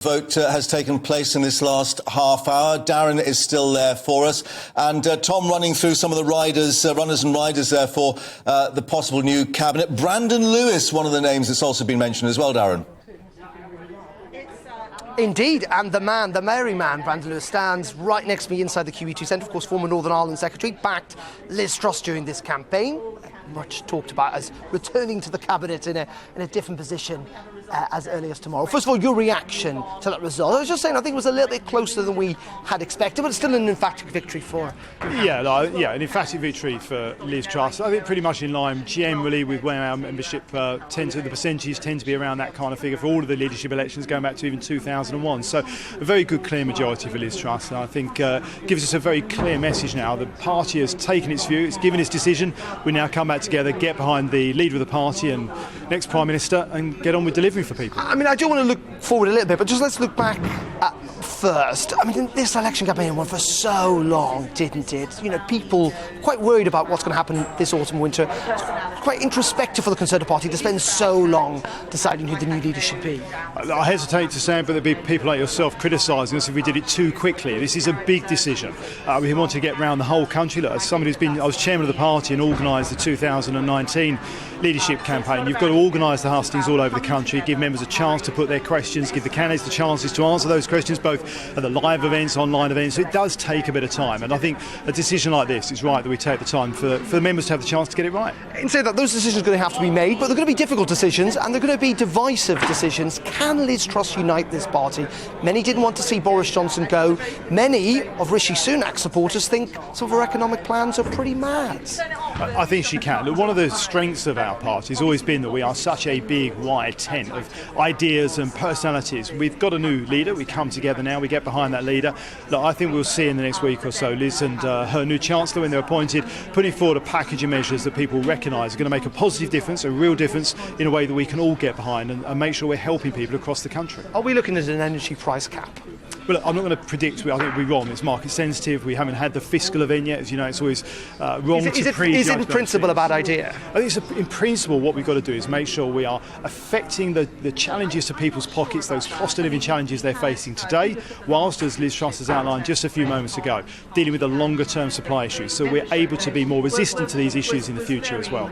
Vote has taken place in this last half hour. Darren is still there for us. And Tom running through some of the runners and riders there for the possible new cabinet. Brandon Lewis, one of the names that's also been mentioned as well, Darren. Indeed, and the merry man, Brandon Lewis, stands right next to me inside the QE2 Centre. Of course, former Northern Ireland Secretary, backed Liz Truss during this campaign. Much talked about as returning to the cabinet in a different position as early as tomorrow. First of all, your reaction to that result. I was just saying, I think it was a little bit closer than we had expected, but it's still an emphatic victory for... an emphatic victory for Liz Truss. I think pretty much in line generally with where our membership the percentages tend to be around that kind of figure for all of the leadership elections going back to even 2001. So a very good, clear majority for Liz Truss. And I think gives us a very clear message now. The party has taken its view, it's given its decision. We now come back together, get behind the leader of the party and next Prime Minister and get on with delivering for people. I mean, I do want to look forward a little bit, but just let's look back first. I mean, this election campaign went for so long, didn't it? You know, people quite worried about what's going to happen this autumn, winter. It's quite introspective for the Conservative Party to spend so long deciding who the new leader should be. I hesitate to say it, but there'd be people like yourself criticising us if we did it too quickly. This is a big decision. We want to get round the whole country. Look, as somebody I was chairman of the party and organised the 2019 leadership campaign. You've got to organise the hustings all over the country, give members a chance to put their questions, give the candidates the chances to answer those questions, both at the live events, online events. So it does take a bit of time, and I think a decision like this is right that we take the time for the members to have the chance to get it right. In saying that, those decisions are going to have to be made, but they're going to be difficult decisions and they're going to be divisive decisions. Can Liz Truss unite this party? Many didn't want to see Boris Johnson go. Many of Rishi Sunak's supporters think some of her economic plans are pretty mad. I think she can. Look, one of the strengths of our party has always been that we are such a big, wide tent of ideas and personalities. We've got a new leader. We come together now. We get behind that leader. Look, I think we'll see in the next week or so Liz and her new Chancellor, when they're appointed, putting forward a package of measures that people recognise are going to make a positive difference, a real difference, in a way that we can all get behind and make sure we're helping people across the country. Are we looking at an energy price cap? Well, I'm not going to predict. I think we're wrong. It's market sensitive. We haven't had the fiscal event yet. As you know, it's always wrong to prejudge. Is it in principle a bad idea? I think in principle what we've got to do is make sure we are affecting the challenges to people's pockets, those cost of living challenges they're facing today, whilst, as Liz Truss has outlined just a few moments ago, dealing with the longer term supply issues. So we're able to be more resistant to these issues in the future as well.